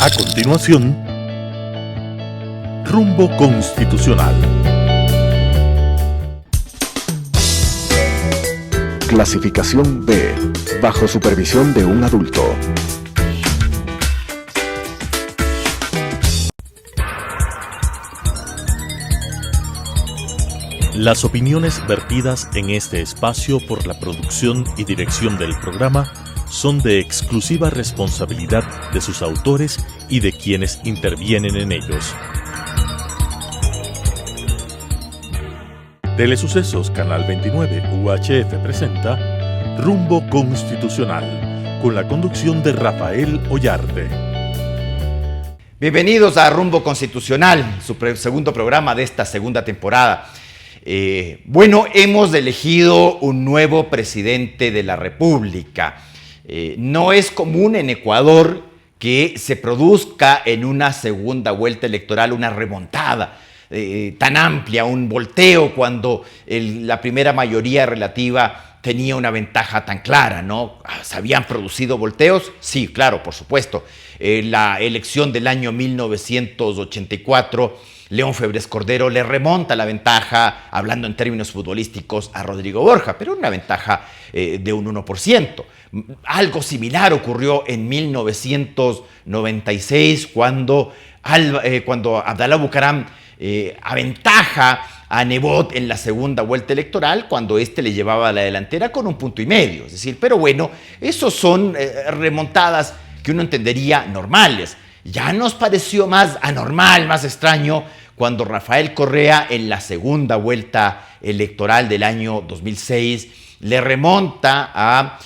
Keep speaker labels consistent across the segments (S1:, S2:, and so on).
S1: A continuación, Rumbo Constitucional.
S2: Clasificación B, bajo supervisión de un adulto.
S1: Las opiniones vertidas en este espacio por la producción y dirección del programa son de exclusiva responsabilidad de sus autores y de quienes intervienen en ellos. Telesucesos Canal 29 UHF presenta Rumbo Constitucional, con la conducción de Rafael Ollarde.
S3: Bienvenidos a Rumbo Constitucional, su segundo programa de esta segunda temporada. Hemos elegido un nuevo presidente de la República. No es común en Ecuador que se produzca en una segunda vuelta electoral una remontada tan amplia, un volteo cuando la primera mayoría relativa tenía una ventaja tan clara, ¿no? ¿Se habían producido volteos? Sí, claro, por supuesto. La elección del año 1984, León Febres Cordero le remonta la ventaja, hablando en términos futbolísticos, a Rodrigo Borja, pero una ventaja de un 1%. Algo similar ocurrió en 1996 cuando Abdalá Bucaram aventaja a Nebot en la segunda vuelta electoral cuando éste le llevaba a la delantera con 1,5 puntos. Es decir, pero bueno, esos son remontadas que uno entendería normales. Ya nos pareció más anormal, más extraño, cuando Rafael Correa en la segunda vuelta electoral del año 2006 le remonta a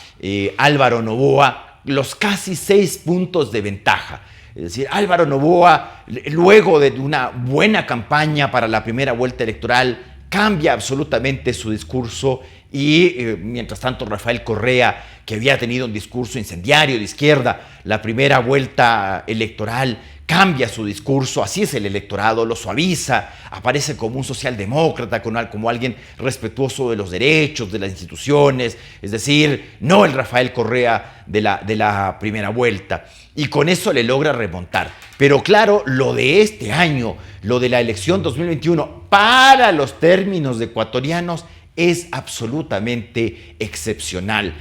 S3: Álvaro Noboa los casi 6 puntos de ventaja. Es decir, Álvaro Noboa, luego de una buena campaña para la primera vuelta electoral, cambia absolutamente su discurso y mientras tanto Rafael Correa, que había tenido un discurso incendiario de izquierda, la primera vuelta electoral, cambia su discurso, así es el electorado, lo suaviza, aparece como un socialdemócrata, como alguien respetuoso de los derechos, de las instituciones, es decir, no el Rafael Correa de la primera vuelta, y con eso le logra remontar. Pero claro, lo de este año, lo de la elección 2021, para los términos ecuatorianos, es absolutamente excepcional.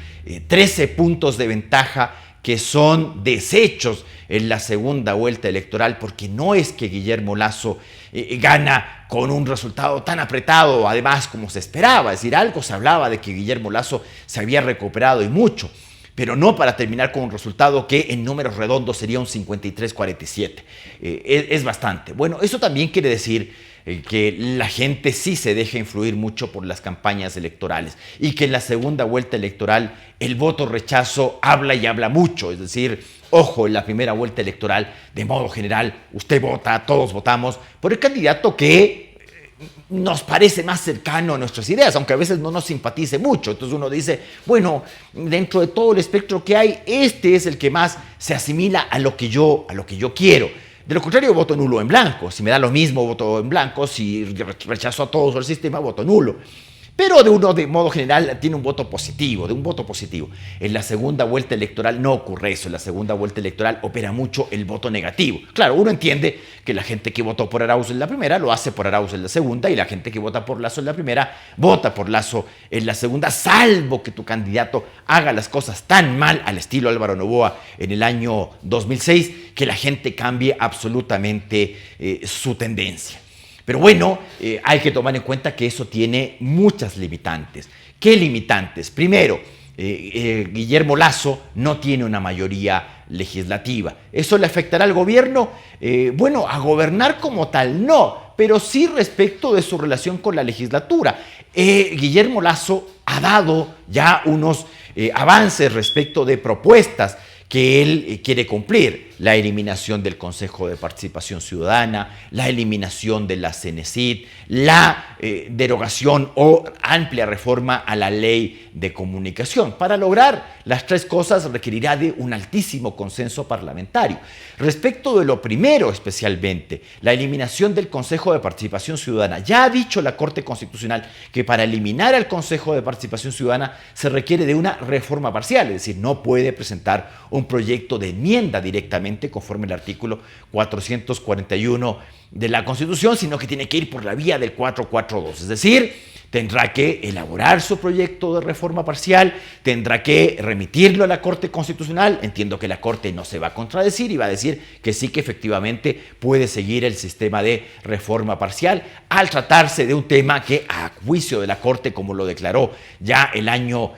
S3: 13 puntos de ventaja que son desechos en la segunda vuelta electoral, porque no es que Guillermo Lasso gana con un resultado tan apretado, además, como se esperaba. Es decir, algo se hablaba de que Guillermo Lasso se había recuperado y mucho, pero no para terminar con un resultado que en números redondos sería un 53-47. Es bastante. Bueno, eso también quiere decir que la gente sí se deja influir mucho por las campañas electorales y que en la segunda vuelta electoral el voto rechazo habla y habla mucho. Es decir, ojo, en la primera vuelta electoral, de modo general, usted vota, todos votamos por el candidato que nos parece más cercano a nuestras ideas, aunque a veces no nos simpatice mucho. Entonces uno dice, bueno, dentro de todo el espectro que hay, este es el que más se asimila a lo que yo quiero. De lo contrario, voto nulo en blanco. Si me da lo mismo, voto en blanco. Si rechazo a todos el sistema, voto nulo. Pero de modo general, tiene un voto positivo, En la segunda vuelta electoral no ocurre eso. En la segunda vuelta electoral opera mucho el voto negativo. Claro, uno entiende que la gente que votó por Arauz en la primera lo hace por Arauz en la segunda, y la gente que vota por Lasso en la primera vota por Lasso en la segunda, salvo que tu candidato haga las cosas tan mal al estilo Álvaro Noboa en el año 2006 que la gente cambie absolutamente su tendencia. Pero bueno, hay que tomar en cuenta que eso tiene muchas limitantes. ¿Qué limitantes? Primero, Guillermo Lasso no tiene una mayoría legislativa. ¿Eso le afectará al gobierno? A gobernar como tal no, pero sí respecto de su relación con la legislatura. Guillermo Lasso ha dado ya unos avances respecto de propuestas que él quiere cumplir: la eliminación del Consejo de Participación Ciudadana, la eliminación de la CENESID, la derogación o amplia reforma a la ley de comunicación. Para lograr las tres cosas requerirá de un altísimo consenso parlamentario. Respecto de lo primero especialmente, la eliminación del Consejo de Participación Ciudadana, ya ha dicho la Corte Constitucional que para eliminar al Consejo de Participación Ciudadana se requiere de una reforma parcial, es decir, no puede presentar un proyecto de enmienda directamente estrictamente conforme al artículo 441 de la Constitución, sino que tiene que ir por la vía del 442, es decir, tendrá que elaborar su proyecto de reforma parcial, tendrá que remitirlo a la Corte Constitucional. Entiendo que la Corte no se va a contradecir y va a decir que sí, que efectivamente puede seguir el sistema de reforma parcial, al tratarse de un tema que, a juicio de la Corte, como lo declaró ya el año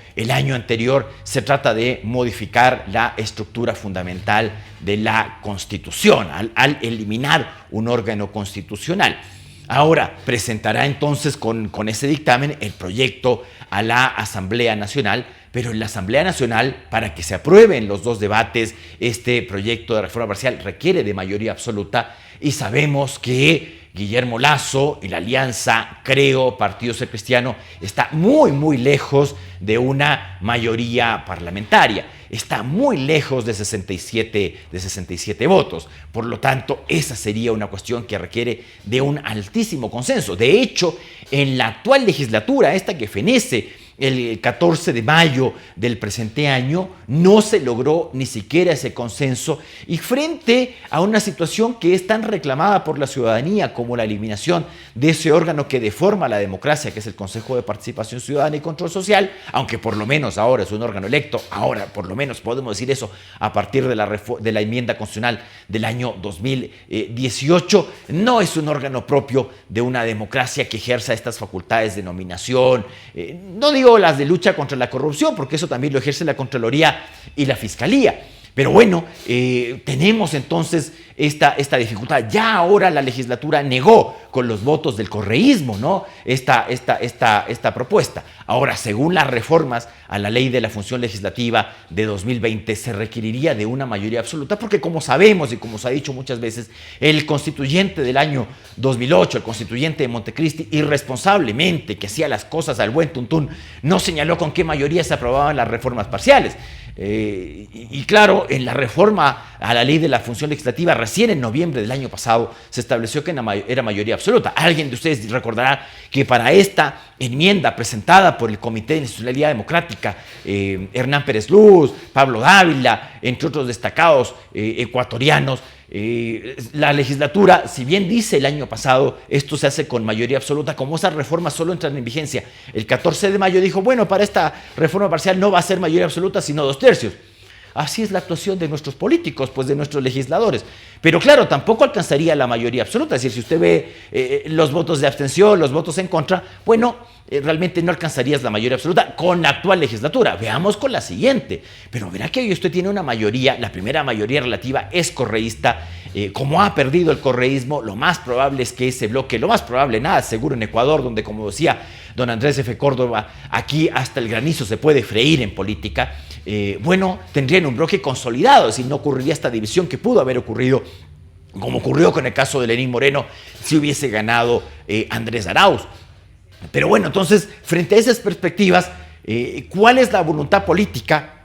S3: anterior, se trata de modificar la estructura fundamental de la Constitución, al eliminar un órgano constitucional. Ahora presentará entonces con ese dictamen el proyecto a la Asamblea Nacional, pero en la Asamblea Nacional, para que se aprueben los dos debates, este proyecto de reforma parcial requiere de mayoría absoluta, y sabemos que Guillermo Lasso y la alianza Creo, Partido Social Cristiano, está muy, muy lejos de una mayoría parlamentaria. Está muy lejos de 67 votos. Por lo tanto, esa sería una cuestión que requiere de un altísimo consenso. De hecho, en la actual legislatura, esta que fenece el 14 de mayo del presente año, no se logró ni siquiera ese consenso, y frente a una situación que es tan reclamada por la ciudadanía como la eliminación de ese órgano que deforma la democracia, que es el Consejo de Participación Ciudadana y Control Social, aunque por lo menos ahora es un órgano electo, ahora por lo menos podemos decir eso a partir de la enmienda constitucional del año 2018, no es un órgano propio de una democracia que ejerza estas facultades de nominación, no digo las de lucha contra la corrupción, porque eso también lo ejerce la Contraloría y la Fiscalía. Pero bueno, tenemos entonces esta dificultad. Ya ahora la legislatura negó con los votos del correísmo, ¿no?, esta propuesta. Ahora, según las reformas a la Ley de la Función Legislativa de 2020, se requeriría de una mayoría absoluta, porque como sabemos y como se ha dicho muchas veces, el constituyente del año 2008, el constituyente de Montecristi, irresponsablemente, que hacía las cosas al buen tuntún, no señaló con qué mayoría se aprobaban las reformas parciales. Y claro, en la reforma a la Ley de la Función Legislativa, recién en noviembre del año pasado, se estableció que era mayoría absoluta. Alguien de ustedes recordará que para esta enmienda presentada por el Comité de Institucionalidad Democrática, Hernán Pérez Luz, Pablo Dávila, entre otros destacados ecuatorianos, la legislatura, si bien dice el año pasado esto se hace con mayoría absoluta, como esas reformas solo entran en vigencia el 14 de mayo, dijo, bueno, para esta reforma parcial no va a ser mayoría absoluta sino 2/3. Así es la actuación de nuestros políticos, pues de nuestros legisladores. Pero claro, tampoco alcanzaría la mayoría absoluta. Es decir, si usted ve los votos de abstención, los votos en contra, bueno, realmente no alcanzarías la mayoría absoluta con la actual legislatura. Veamos con la siguiente. Pero verá que hoy usted tiene una mayoría, la primera mayoría relativa es correísta. Como ha perdido el correísmo, lo más probable es que ese bloque, lo más probable, nada seguro en Ecuador, donde, como decía don Andrés F. Córdoba, aquí hasta el granizo se puede freír en política, bueno, tendrían un bloque consolidado, es decir, no ocurriría esta división que pudo haber ocurrido, como ocurrió con el caso de Lenín Moreno, si hubiese ganado Andrés Arauz. Pero bueno, entonces, frente a esas perspectivas, ¿cuál es la voluntad política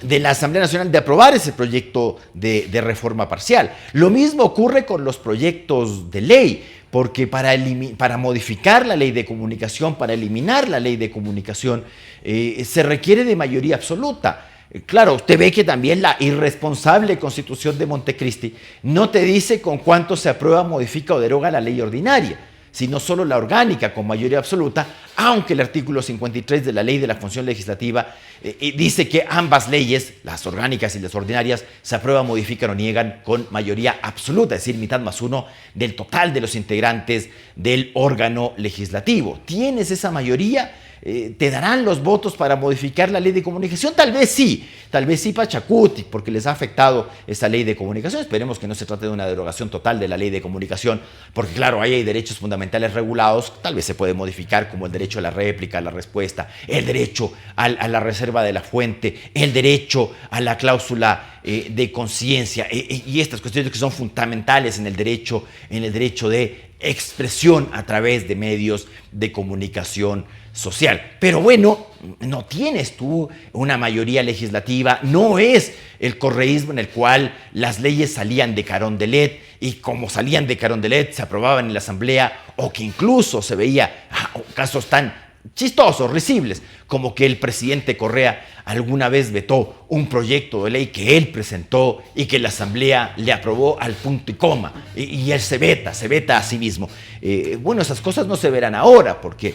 S3: de la Asamblea Nacional de aprobar ese proyecto de reforma parcial? Lo mismo ocurre con los proyectos de ley, porque para modificar la ley de comunicación, para eliminar la ley de comunicación, se requiere de mayoría absoluta. Claro, usted ve que también la irresponsable Constitución de Montecristi no te dice con cuánto se aprueba, modifica o deroga la ley ordinaria, sino solo la orgánica con mayoría absoluta, aunque el artículo 53 de la Ley de la Función Legislativa dice que ambas leyes, las orgánicas y las ordinarias, se aprueban, modifican o niegan con mayoría absoluta, es decir, mitad más uno del total de los integrantes del órgano legislativo. ¿Tienes esa mayoría? ¿Te darán los votos para modificar la ley de comunicación? Tal vez sí Pachacuti, porque les ha afectado esa ley de comunicación. Esperemos que no se trate de una derogación total de la ley de comunicación, porque claro, ahí hay derechos fundamentales regulados, tal vez se puede modificar, como el derecho a la réplica, a la respuesta, el derecho a la reserva de la fuente, el derecho a la cláusula de conciencia, y estas cuestiones que son fundamentales en el derecho de expresión a través de medios de comunicación social. Pero bueno, no tienes tú una mayoría legislativa, no es el correísmo en el cual las leyes salían de Carondelet y como salían de Carondelet se aprobaban en la Asamblea, o que incluso se veía casos tan chistosos, risibles, como que el presidente Correa alguna vez vetó un proyecto de ley que él presentó y que la Asamblea le aprobó al punto y coma, y él se veta a sí mismo. Bueno, esas cosas no se verán ahora, porque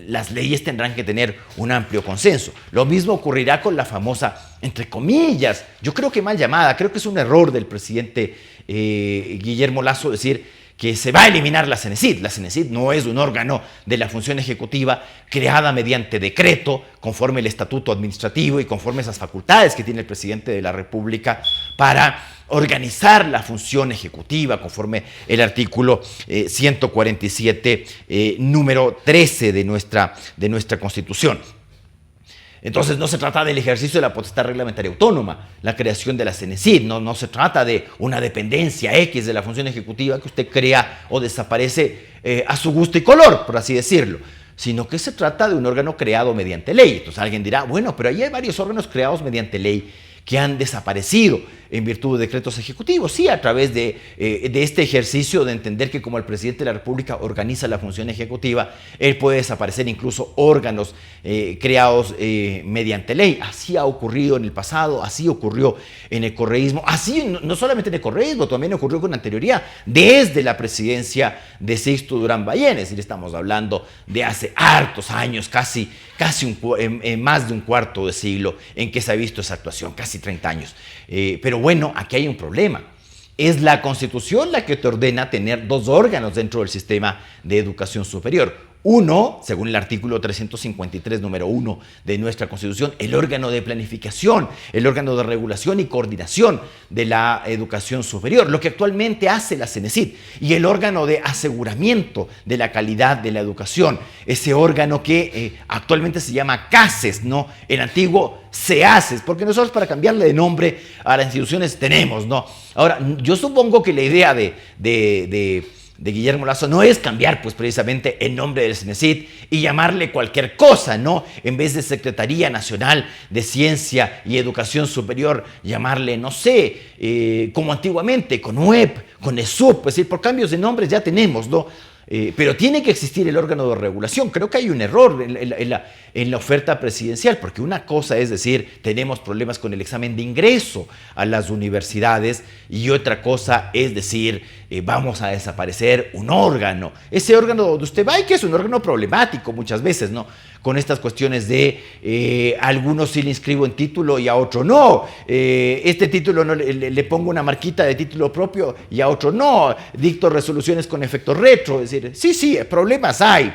S3: las leyes tendrán que tener un amplio consenso. Lo mismo ocurrirá con la famosa, entre comillas, yo creo que mal llamada, creo que es un error del presidente Guillermo Lasso decir que se va a eliminar la CENESID. La CENESID no es un órgano de la función ejecutiva creada mediante decreto, conforme el estatuto administrativo y conforme esas facultades que tiene el presidente de la República para organizar la función ejecutiva, conforme el artículo 147, número 13 de nuestra Constitución. Entonces no se trata del ejercicio de la potestad reglamentaria autónoma, la creación de la CENESID, no se trata de una dependencia X de la función ejecutiva que usted crea o desaparece a su gusto y color, por así decirlo, sino que se trata de un órgano creado mediante ley. Entonces alguien dirá, bueno, pero ahí hay varios órganos creados mediante ley que han desaparecido en virtud de decretos ejecutivos, sí, a través de este ejercicio de entender que como el presidente de la República organiza la función ejecutiva, él puede desaparecer incluso órganos creados mediante ley. Así ha ocurrido en el pasado, así ocurrió en el correísmo, así no solamente en el correísmo, también ocurrió con anterioridad, desde la presidencia de Sixto Durán Ballén, es decir, estamos hablando de hace hartos años, casi más de un cuarto de siglo en que se ha visto esa actuación, casi 30 años. Pero bueno, aquí hay un problema. Es la Constitución la que te ordena tener dos órganos dentro del sistema de educación superior. Uno, según el artículo 353, número 1 de nuestra Constitución, el órgano de planificación, el órgano de regulación y coordinación de la educación superior, lo que actualmente hace la CENESID, y el órgano de aseguramiento de la calidad de la educación, ese órgano que actualmente se llama CASES, ¿no? El antiguo CEACES, porque nosotros para cambiarle de nombre a las instituciones tenemos, ¿no? Ahora, yo supongo que la idea de Guillermo Lasso no es cambiar pues precisamente el nombre del CENESID y llamarle cualquier cosa, ¿no? En vez de Secretaría Nacional de Ciencia y Educación Superior, llamarle, no sé, como antiguamente, con UEP, con ESUP, es decir, por cambios de nombres ya tenemos, ¿no? Pero tiene que existir el órgano de regulación. Creo que hay un error en la oferta presidencial, porque una cosa es decir, tenemos problemas con el examen de ingreso a las universidades, y otra cosa es decir, vamos a desaparecer un órgano. Ese órgano donde usted va y que es un órgano problemático muchas veces, ¿no? Con estas cuestiones de algunos sí le inscribo en título y a otro no. Este título no, le pongo una marquita de título propio y a otro no. Dicto resoluciones con efecto retro. Es decir, sí, problemas hay,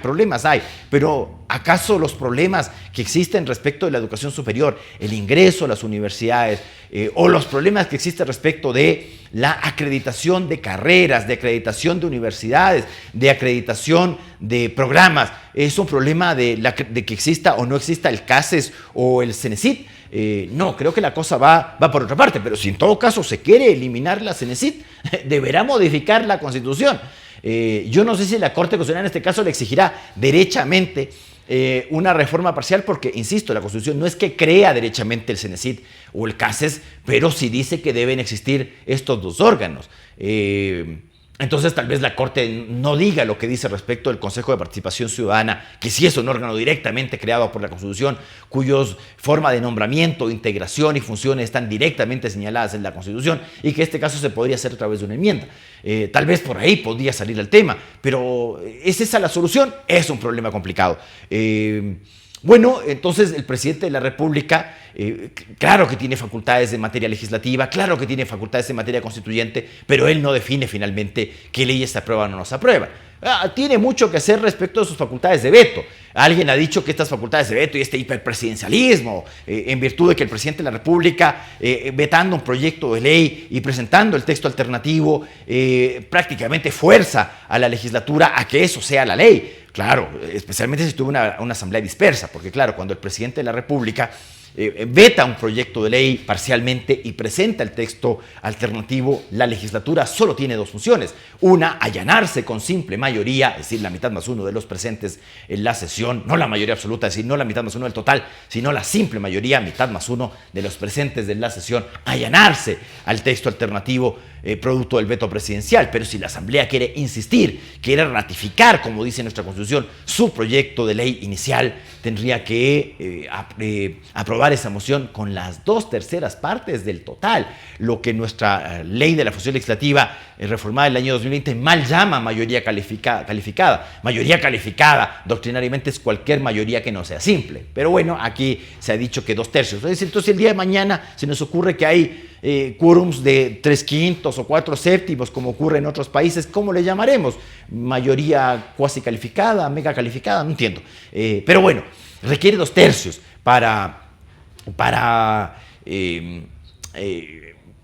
S3: pero ¿acaso los problemas que existen respecto de la educación superior, el ingreso a las universidades, o los problemas que existen respecto de la acreditación de carreras, de acreditación de universidades, de acreditación de programas, es un problema de que exista o no exista el CASES o el CENESID? No, creo que la cosa va por otra parte, pero si en todo caso se quiere eliminar la CENESID, deberá modificar la Constitución. Yo no sé si la Corte Constitucional en este caso le exigirá derechamente una reforma parcial, porque, insisto, la Constitución no es que crea derechamente el CENESID o el CASES, pero sí dice que deben existir estos dos órganos. Entonces tal vez la Corte no diga lo que dice respecto del Consejo de Participación Ciudadana, que sí es un órgano directamente creado por la Constitución, cuyos forma de nombramiento, integración y funciones están directamente señaladas en la Constitución, y que este caso se podría hacer a través de una enmienda. Tal vez por ahí podría salir el tema, pero ¿es esa la solución? Es un problema complicado. Bueno, entonces el presidente de la República, claro que tiene facultades en materia legislativa, claro que tiene facultades en materia constituyente, pero él no define finalmente qué leyes se aprueban o no se aprueban. Tiene mucho que hacer respecto de sus facultades de veto. Alguien ha dicho que estas facultades de veto y este hiperpresidencialismo, en virtud de que el presidente de la República, vetando un proyecto de ley y presentando el texto alternativo, prácticamente fuerza a la legislatura a que eso sea la ley. Claro, especialmente si tuvo una asamblea dispersa, porque claro, cuando el presidente de la República veta un proyecto de ley parcialmente y presenta el texto alternativo, la legislatura solo tiene dos funciones. Una, allanarse con simple mayoría, es decir, la mitad más uno de los presentes en la sesión, no la mayoría absoluta, es decir, no la mitad más uno del total, sino la simple mayoría, mitad más uno de los presentes en la sesión, allanarse al texto alternativo producto del veto presidencial. Pero si la Asamblea quiere insistir, quiere ratificar, como dice nuestra Constitución, su proyecto de ley inicial, tendría que aprobar esa moción con las 2/3 partes del total, lo que nuestra ley de la función legislativa reformada en el año 2020 mal llama mayoría calificada. Mayoría calificada doctrinariamente es cualquier mayoría que no sea simple, pero bueno, aquí se ha dicho que 2/3. Entonces el día de mañana se nos ocurre que hay quórums de 3/5 o 4/7, como ocurre en otros países. ¿Cómo le llamaremos? Mayoría cuasi calificada, mega calificada, no entiendo. Pero bueno, requiere 2/3 para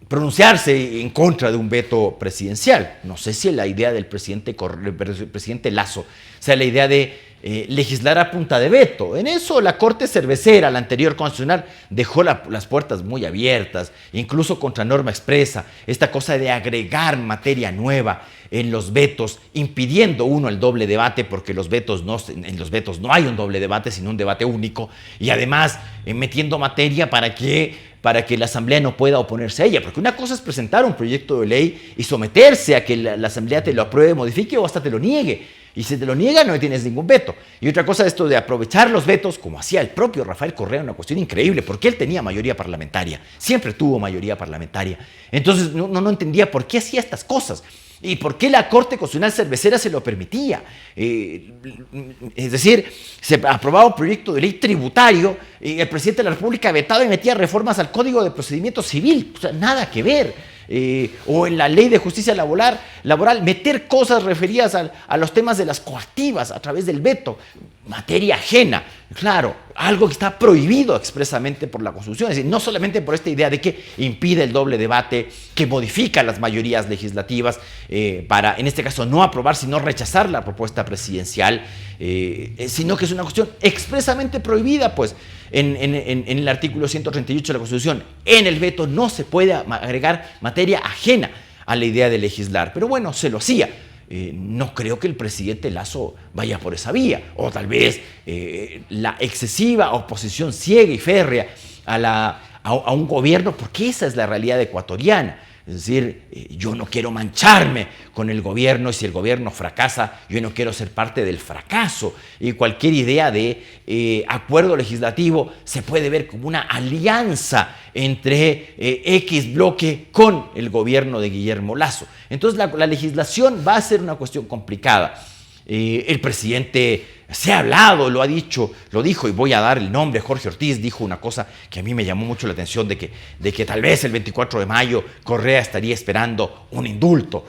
S3: pronunciarse en contra de un veto presidencial. No sé si la idea del presidente Lasso sea la idea de legislar a punta de veto. En eso la Corte Cervecera, la anterior constitucional, dejó las puertas muy abiertas, incluso contra norma expresa, esta cosa de agregar materia nueva en los vetos, impidiendo uno el doble debate, porque en los vetos no hay un doble debate, sino un debate único, y además metiendo materia para que la Asamblea no pueda oponerse a ella, porque una cosa es presentar un proyecto de ley y someterse a que la Asamblea te lo apruebe, modifique o hasta te lo niegue. Y si te lo niega, no tienes ningún veto. Y otra cosa es esto de aprovechar los vetos, como hacía el propio Rafael Correa, una cuestión increíble, porque él tenía mayoría parlamentaria, siempre tuvo mayoría parlamentaria. Entonces no entendía por qué hacía estas cosas y por qué la Corte Constitucional Cervecera se lo permitía. Es decir, se aprobaba un proyecto de ley tributario y el presidente de la República vetaba y metía reformas al Código de Procedimiento Civil. O sea, nada que ver. O en la ley de justicia laboral, meter cosas referidas a los temas de las coactivas a través del veto, materia ajena, claro, algo que está prohibido expresamente por la Constitución, es decir, no solamente por esta idea de que impide el doble debate, que modifica las mayorías legislativas para, en este caso, no aprobar, sino rechazar la propuesta presidencial, sino que es una cuestión expresamente prohibida, pues, en el artículo 138 de la Constitución. En el veto no se puede agregar materia ajena a la idea de legislar, pero bueno, se lo hacía. No creo que el presidente Lasso vaya por esa vía, o tal vez la excesiva oposición ciega y férrea a un gobierno, porque esa es la realidad ecuatoriana. Es decir, yo no quiero mancharme con el gobierno, y si el gobierno fracasa, yo no quiero ser parte del fracaso. Y cualquier idea de acuerdo legislativo se puede ver como una alianza entre X bloque con el gobierno de Guillermo Lasso. Entonces la legislación va a ser una cuestión complicada. El presidente se ha hablado, lo dijo, y voy a dar el nombre, Jorge Ortiz dijo una cosa que a mí me llamó mucho la atención, de que tal vez el 24 de mayo Correa estaría esperando un indulto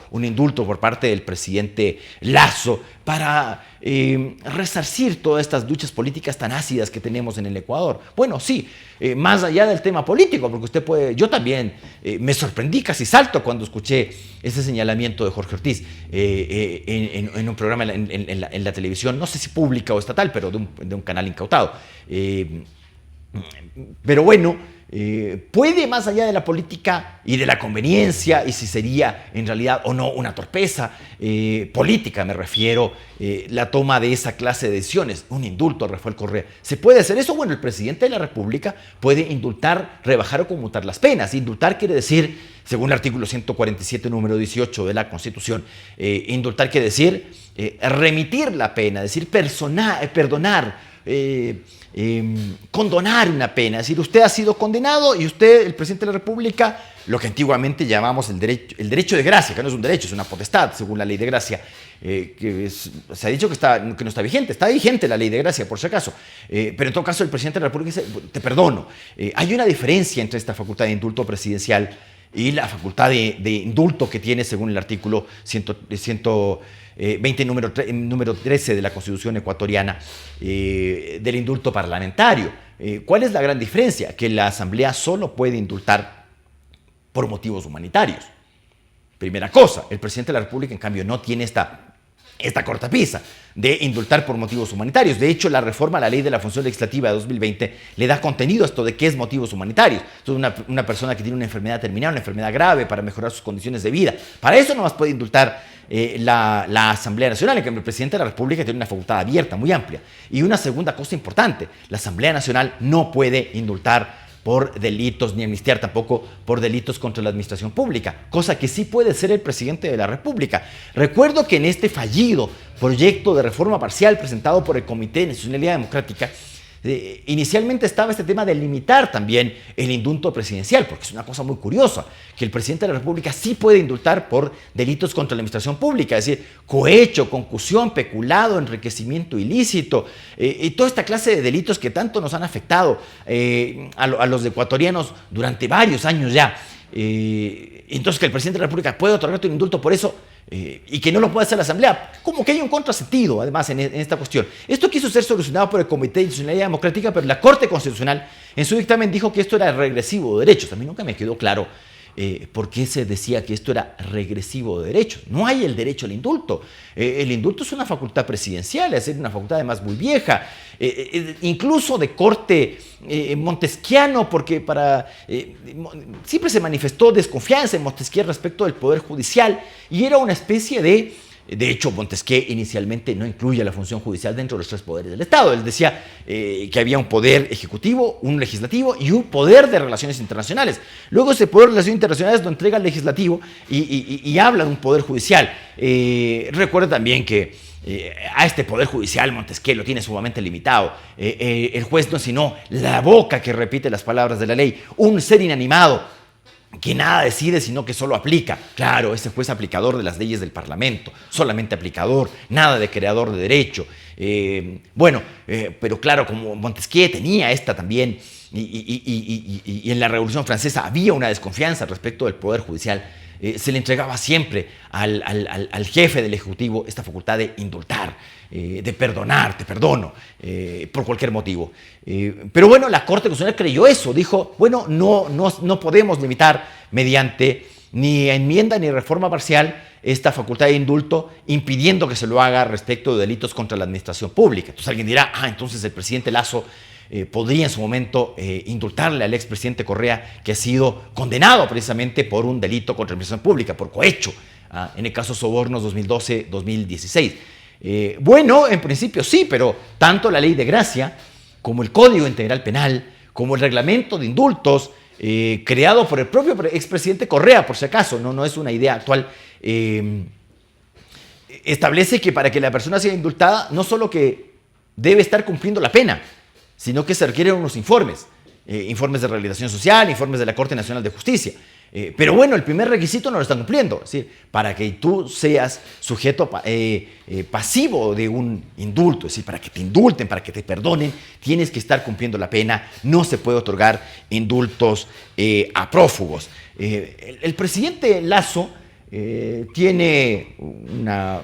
S3: por parte del presidente Lasso para resarcir todas estas luchas políticas tan ácidas que tenemos en el Ecuador. Bueno, sí, más allá del tema político, porque yo también me sorprendí, casi salto cuando escuché ese señalamiento de Jorge Ortiz en un programa en la televisión, no sé si pública o estatal, pero de un canal incautado. Pero bueno, puede, más allá de la política y de la conveniencia, y si sería en realidad o no una torpeza política, me refiero, la toma de esa clase de decisiones, un indulto a Rafael Correa. ¿Se puede hacer eso? Bueno, el presidente de la República puede indultar, rebajar o conmutar las penas. Indultar quiere decir, según el artículo 147, número 18 de la Constitución, indultar quiere decir remitir la pena, es decir, perdonar, condonar una pena. Es decir, usted ha sido condenado y usted, el presidente de la República, lo que antiguamente llamamos el derecho de gracia, que no es un derecho, es una potestad, según la ley de gracia, se ha dicho que no está vigente la ley de gracia, por si acaso, pero en todo caso el presidente de la República dice, te perdono. Hay una diferencia entre esta facultad de indulto presidencial y la facultad de indulto que tiene, según el artículo 120, número 13 de la Constitución ecuatoriana, del indulto parlamentario. ¿Cuál es la gran diferencia? Que la Asamblea solo puede indultar por motivos humanitarios. Primera cosa, el presidente de la República, en cambio, no tiene esta esta cortapisa de indultar por motivos humanitarios. De hecho, la reforma a la Ley de la Función Legislativa de 2020 le da contenido a esto de qué es motivos humanitarios. Entonces, una persona que tiene una enfermedad terminal, una enfermedad grave, para mejorar sus condiciones de vida. Para eso nomás puede indultar la Asamblea Nacional, en que el presidente de la República tiene una facultad abierta, muy amplia. Y una segunda cosa importante, la Asamblea Nacional no puede indultar por delitos, ni amnistiar tampoco por delitos contra la administración pública, cosa que sí puede ser el presidente de la República. Recuerdo que en este fallido proyecto de reforma parcial presentado por el Comité de Nacionalidad Democrática, inicialmente estaba este tema de limitar también el indulto presidencial, porque es una cosa muy curiosa, que el presidente de la República sí puede indultar por delitos contra la administración pública, es decir, cohecho, concusión, peculado, enriquecimiento ilícito, y toda esta clase de delitos que tanto nos han afectado a los ecuatorianos durante varios años ya. Entonces, que el presidente de la República puede otorgarte un indulto por eso y que no lo puede hacer la Asamblea, como que hay un contrasentido además en esta cuestión. Esto quiso ser solucionado por el Comité de Nacionalidad Democrática, pero la Corte Constitucional en su dictamen dijo que esto era regresivo de derechos. A mí nunca me quedó claro por qué se decía que esto era regresivo de derechos. No hay el derecho al indulto. El indulto es una facultad presidencial, es decir, una facultad además muy vieja, incluso de corte montesquiano, porque siempre se manifestó desconfianza en Montesquieu respecto del Poder Judicial, y era una especie de hecho, Montesquieu inicialmente no incluye la función judicial dentro de los tres poderes del Estado. Él decía que había un poder ejecutivo, un legislativo y un poder de relaciones internacionales. Luego ese poder de relaciones internacionales lo entrega al legislativo y habla de un poder judicial. Recuerda también que a este poder judicial Montesquieu lo tiene sumamente limitado. El juez no es sino la boca que repite las palabras de la ley, un ser inanimado que nada decide, sino que solo aplica. Claro, ese juez aplicador de las leyes del Parlamento, solamente aplicador, nada de creador de derecho. Pero claro, como Montesquieu tenía esta también, y en la Revolución Francesa había una desconfianza respecto del Poder Judicial, se le entregaba siempre al jefe del Ejecutivo esta facultad de indultar, de perdonar, te perdono, por cualquier motivo. Pero bueno, la Corte Constitucional creyó eso, dijo, bueno, no podemos limitar mediante ni enmienda ni reforma parcial esta facultad de indulto, impidiendo que se lo haga respecto de delitos contra la administración pública. Entonces alguien dirá, entonces el presidente Lasso podría en su momento indultarle al expresidente Correa, que ha sido condenado precisamente por un delito contra la administración pública, por cohecho, en el caso Sobornos 2012-2016. En principio sí, pero tanto la ley de gracia como el Código Integral Penal, como el reglamento de indultos, creado por el propio expresidente Correa, por si acaso, no es una idea actual, establece que para que la persona sea indultada, no solo que debe estar cumpliendo la pena, sino que se requieren unos informes de realización social, informes de la Corte Nacional de Justicia. Pero bueno, el primer requisito no lo están cumpliendo. Es decir, para que tú seas sujeto pasivo de un indulto, es decir, para que te indulten, para que te perdonen, tienes que estar cumpliendo la pena. No se puede otorgar indultos a prófugos. El presidente Lasso tiene un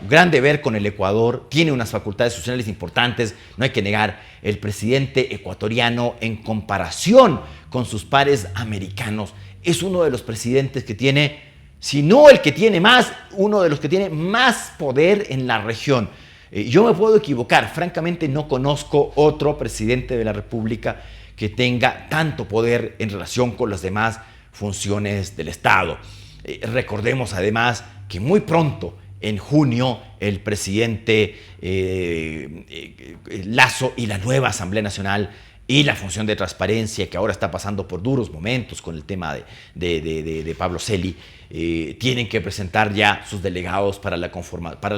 S3: gran deber con el Ecuador, tiene unas facultades institucionales importantes, no hay que negar. El presidente ecuatoriano, en comparación con sus pares americanos, es uno de los presidentes que tiene, si no el que tiene más, uno de los que tiene más poder en la región. Yo me puedo equivocar, francamente no conozco otro presidente de la República que tenga tanto poder en relación con las demás funciones del Estado. Recordemos además que muy pronto, en junio, el presidente Lasso y la nueva Asamblea Nacional y la función de transparencia, que ahora está pasando por duros momentos con el tema de Pablo Celi, tienen que presentar ya sus delegados para la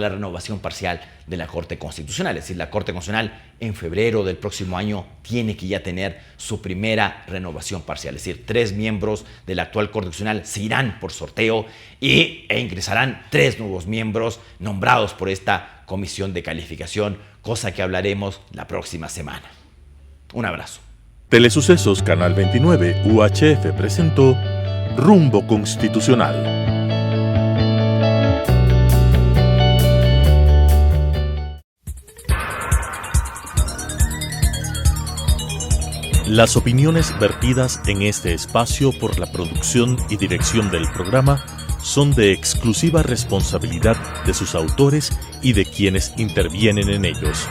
S3: renovación parcial de la Corte Constitucional. Es decir, la Corte Constitucional en febrero del próximo año tiene que ya tener su primera renovación parcial. Es decir, 3 miembros de la actual Corte Constitucional se irán por sorteo e ingresarán 3 nuevos miembros nombrados por esta comisión de calificación, cosa que hablaremos la próxima semana. Un abrazo.
S1: Telesucesos Canal 29 UHF presentó Rumbo Constitucional. Las opiniones vertidas en este espacio por la producción y dirección del programa son de exclusiva responsabilidad de sus autores y de quienes intervienen en ellos.